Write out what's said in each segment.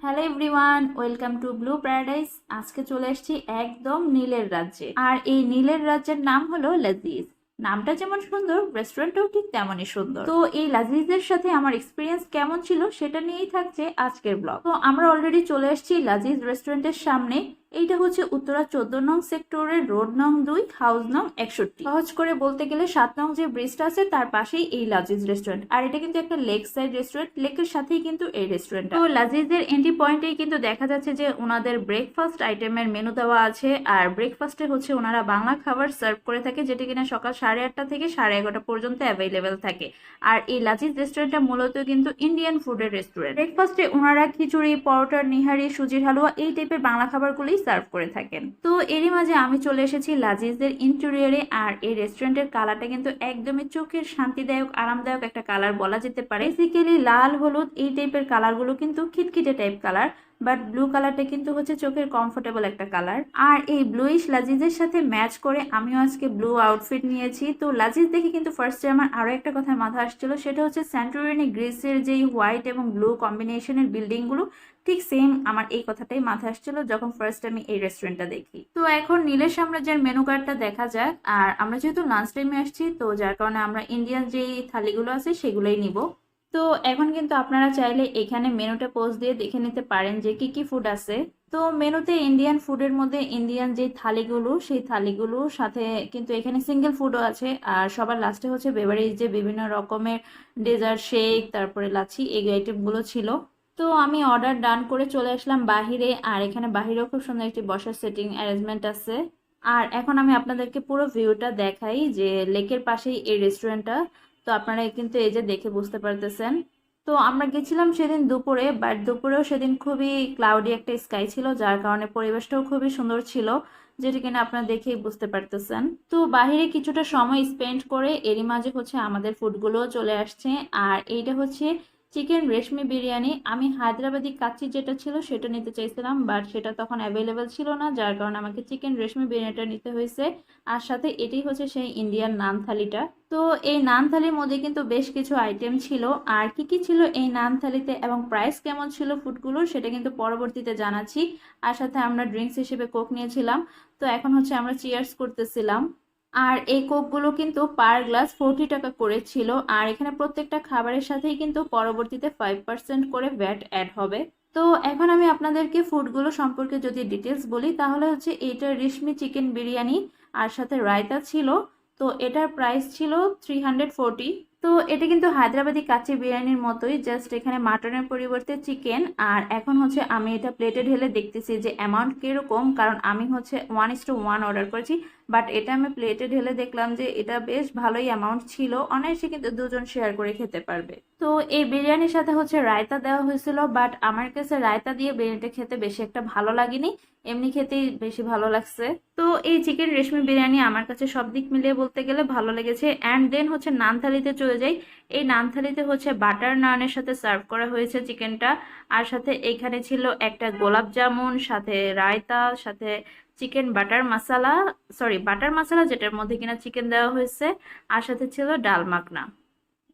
Hello everyone, welcome to blue paradise. আজকে চলে এসেছি একদম নীলের রাজ্যে। আর এই নীলের রাজ্যের নাম হলো লাজিজ। নামটা যেমন সুন্দর, রেস্টুরেন্টও ঠিক তেমনই সুন্দর। তো এই লাজিজের সাথে আমার এক্সপিরিয়েন্স কেমন ছিল সেটা নিয়েই থাকছে আজকের ব্লগ। তো আমরা অলরেডি চলে এসেছি লাজিজ রেস্টুরেন্টের সামনে। এইটা হচ্ছে উত্তরা 14 নং সেক্টরের রোড নং 2, হাউস নং 61। সহজ করে বলতে গেলে 7 নং যে ব্রিজটা আছে তার পাশেই এই লাজিজ রেস্টুরেন্ট। আর এটা কিন্তু একটা লেক সাইড রেস্টুরেন্ট, লেকের সাথেই কিন্তু এই রেস্টুরেন্ট। তো লাজিজের এন্ট্রি পয়েন্টেই কিন্তু দেখা যাচ্ছে যে ওনাদের ব্রেকফাস্ট আইটেমের মেনু দেওয়া আছে। আর ব্রেকফাস্টে হচ্ছে ওনারা বাংলা খাবার সার্ভ করে থাকে, যেটা কিনা সকাল 8:30 থেকে 11:30 পর্যন্ত অ্যাভেলেবেল থাকে। আর এই লাজিজ রেস্টুরেন্টটা মূলত কিন্তু ইন্ডিয়ান ফুডের রেস্টুরেন্ট। ব্রেকফাস্টে ওনারা খিচুড়ি, পরোটা, নিহারি, সুজির হালুয়া এই টাইপের বাংলা খাবারগুলোই সার্ভ করে থাকেন। তো এরই মাঝে আমি চলে এসেছি লাজিজের ইন্টেরিয়রে। আর এই রেস্টুরেন্টের কালারটা কিন্তু একদমই চোখের শান্তিদায়ক, আরামদায়ক একটা কালার বলা যেতে পারে। বেসিক্যালি লাল, হলুদ এই টাইপের কালারগুলো কিন্তু খিটখিটে টাইপ কালার, বাট ব্লু কালারটা কিন্তু হচ্ছে চোখের কমফোর্টেবল একটা কালার। আর এই ব্লুইশ লাজিজের সাথে ম্যাচ করে আমিও আজকে ব্লু আউটফিট নিয়েছি। তো লাজিজ দেখে কিন্তু ফার্স্টে আমার আরো একটা কথা মাথা আসছিল, সেটা হচ্ছে স্যান্টোরিনি গ্রিসের যেই হোয়াইট এবং ব্লু কম্বিনেশনের বিল্ডিং গুলো, ঠিক সেম আমার এই কথাটাই মাথায় আসছিল যখন ফার্স্ট আমি এই রেস্টুরেন্টটা দেখি। তো এখন নীলের সাম্রাজ্যের মেনু কার্ডটা দেখা যাক। আর আমরা যেহেতু লাঞ্চ টাইমে আসছি, তো যার কারণে আমরা ইন্ডিয়ান যেই থালিগুলো আছে সেগুলোই নিব। তো এখন কিন্তু আপনারা চাইলে এখানে মেনুটা পোস্ট দিয়ে দেখে নিতে পারেন যে কি কি ফুড আছে। তো মেনুতে ইন্ডিয়ান ফুডের মধ্যে ইন্ডিয়ান যে থালিগুলো, সেই থালিগুলোর সাথে কিন্তু এখানে সিঙ্গেল ফুডও আছে। আর সবার লাস্টে হচ্ছে বেভারেজ, যে বিভিন্ন রকমের ডেজার্ট, শেক, তারপরে লাচ্ছি, এই আইটেমগুলো ছিল। তো আমি অর্ডার ডান করে চলে আসলাম বাহিরে। আর এখানে বাহিরেও খুব সুন্দর একটি বসার সেটিং অ্যারেঞ্জমেন্ট আছে। আর এখন আমি আপনাদেরকে পুরো ভিউটা দেখাই, যে লেকের পাশেই এই রেস্টুরেন্টটা। তো আপনারা কিন্তু এই যে দেখে বুঝতে পারতেছেন। তো আমরা গেছিলাম সেদিন দুপুরে, বাট দুপুরেও সেদিন খুবই ক্লাউডি একটা স্কাই ছিল, যার কারণে পরিবেশটাও খুবই সুন্দর ছিল, যেটা কিনা আপনারা দেখেই বুঝতে পারতেছেন। তো বাহিরে কিছুটা সময় স্পেন্ড করে এরই মাঝে হচ্ছে আমাদের ফুডগুলোও চলে আসছে। আর এইটা হচ্ছে চিকেন রেশমি বিরিয়ানি। আমি হায়দ্রাবাদি কাচ্চি যেটা ছিল সেটা নিতে চাইছিলাম, বাট সেটা তখন অ্যাভেলেবেল ছিল না, যার কারণে আমাকে চিকেন রেশমি বিরিয়ানিটা নিতে হয়েছে। আর সাথে এটাই হচ্ছে সেই ইন্ডিয়ান নান থালিটা। তো এই নান থালির মধ্যে কিন্তু বেশ কিছু আইটেম ছিল। আর কি কি ছিল এই নান থালিতে এবং প্রাইস কেমন ছিল ফুডগুলোর, সেটা কিন্তু পরবর্তীতে জানাচ্ছি। আর সাথে আমরা ড্রিঙ্কস হিসেবে কোক নিয়েছিলাম। তো এখন হচ্ছে আমরা চিয়ার্স করতেছিলাম। আর এই কোকগুলো কিন্তু পার গ্লাস 40 টাকা করে ছিল। আর এখানে প্রত্যেকটা খাবারের সাথেই কিন্তু পরবর্তীতে 5% করে ভ্যাট অ্যাড হবে। তো এখন আমি আপনাদেরকে ফুডগুলো সম্পর্কে যদি ডিটেলস বলি, তাহলে হচ্ছে এইটা রেশমি চিকেন বিরিয়ানি, আর সাথে রায়তা ছিল। তো এটার প্রাইস ছিল 340। তো এটা কিন্তু হায়দ্রাবাদি কাচ্চি বিরিয়ানির মতোই, জাস্ট এখানে মাটনের পরিবর্তে চিকেন। আর এখন হচ্ছে আমি এটা প্লেটে ঢেলে দেখতেছি যে অ্যামাউন্ট কিরকম, কারণ আমি হচ্ছে 1:1 অর্ডার করেছি। বাট এটা আমি প্লেটে ঢেলে দেখলাম যে এটা বেশ ভালোই অ্যামাউন্ট ছিল, অনায়াসে কিন্তু দুজন শেয়ার করে খেতে পারবে। তো এই বিরিয়ানির সাথে হচ্ছে রায়তা দেওয়া হয়েছিল, বাট আমার কাছে রায়তা দিয়ে বিরিয়ানিটা খেতে বেশি একটা ভালো লাগেনি, এমনি খেতেই বেশি ভালো লাগছে। তো এই চিকেন রেশমি বিরিয়ানি আমার কাছে সব দিক মিলিয়ে বলতে গেলে ভালো লেগেছে। অ্যান্ড দেন হচ্ছে নান থালিতে চলে যাই। এই নান থালিতে হচ্ছে বাটার নানের সাথে সার্ভ করা হয়েছে চিকেনটা। আর সাথে এখানে ছিল একটা গোলাপ জামুন, সাথে রায়তা, সাথে চিকেন বাটার মশলা, সরি বাটার মশলা যেটার মধ্যে কিনা চিকেন দেওয়া হয়েছে। আর সাথে ছিল ডাল মাখনা।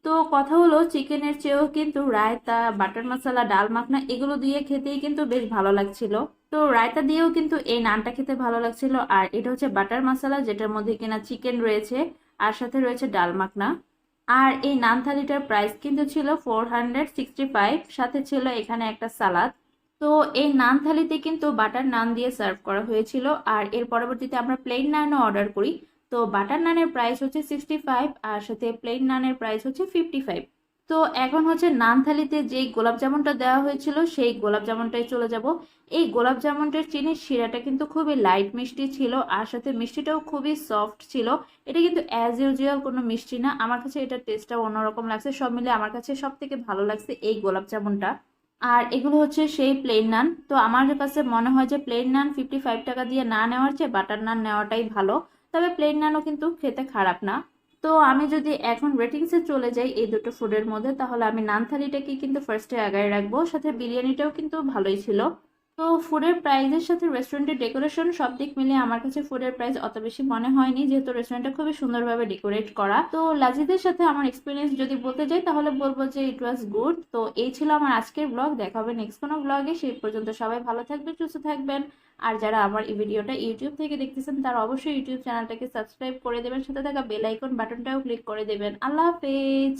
তো কথা হলো, চিকেনের চেয়েও কিন্তু রায়তা, বাটার মশলা, ডাল মাখনা এগুলো দিয়ে খেতেই কিন্তু বেশ ভালো লাগছিল। তো রায়তা দিয়েও কিন্তু এই নানটা খেতে ভালো লাগছিল। আর এটা হচ্ছে বাটার মশলা, যেটার মধ্যে কিনা চিকেন রয়েছে, আর সাথে রয়েছে ডাল মাখনা। আর এই নান থালিটার প্রাইস কিন্তু ছিল 465, সাথে ছিল এখানে একটা সালাদ। তো এই নান থালিতে কিন্তু বাটার নান দিয়ে সার্ভ করা হয়েছিল। আর এর পরবর্তীতে আমরা প্লেন নানও অর্ডার করি। তো বাটার নানের প্রাইস হচ্ছে 65, আর সাথে প্লেন নানের প্রাইস হচ্ছে 55। তো এখন হচ্ছে নান থালিতে যেই গোলাপ জামুনটা দেওয়া হয়েছিল সেই গোলাপ জামুনটাই চলে যাব। এই গোলাপ জামুনটার চিনির শিরাটা কিন্তু খুবই লাইট মিষ্টি ছিল, আর সাথে মিষ্টিটাও খুবই সফট ছিল। এটা কিন্তু অ্যাজ ইউজুয়াল কোনো মিষ্টি না, আমার কাছে এটা টেস্টটাও অন্যরকম লাগছে। সব মিলে আমার কাছে সব থেকে ভালো লাগছে এই গোলাপ জামুনটা। আর এগুলো হচ্ছে সেই প্লেন নান। তো আমার কাছে মনে হয় যে প্লেন নান 55 টাকা দিয়ে না নেওয়ার চেয়ে বাটার নান নেওয়াটাই ভালো। তবে প্লেন নানও কিন্তু খেতে খারাপ না। তো আমি যদি এখন রেটিংসে চলে যাই এই দুটো ফুডের মধ্যে, তাহলে আমি নান থালিটাকে কিন্তু ফার্স্টে আগায় রাখবো, সাথে বিরিয়ানিটাও কিন্তু ভালোই ছিল। তো ফুডের প্রাইসের সাথে রেস্টুরেন্টের ডেকোরেশন সব দিক মিলিয়ে আমার কাছে ফুডের প্রাইস অত বেশি মনে হয়নি, যেহেতু রেস্টুরেন্টটা খুবই সুন্দরভাবে ডেকোরেট করা। তো লাজিদের সাথে আমার এক্সপিরিয়েন্স যদি বলতে যাই তাহলে বলবো যে ইট ওয়াজ গুড। তো এই ছিল আমার আজকের ব্লগ। দেখা হবে নেক্সট কোনো ব্লগে। সেই পর্যন্ত সবাই ভালো থাকবেন, সুস্থ থাকবেন। আর যারা আমার এই ভিডিওটা ইউটিউব থেকে দেখতেছেন তারা অবশ্যই ইউটিউব চ্যানেলটাকে সাবস্ক্রাইব করে দেবেন, সাথে থাকা বেল আইকন বাটনটাও ক্লিক করে দেবেন। আল্লাহ হাফেজ।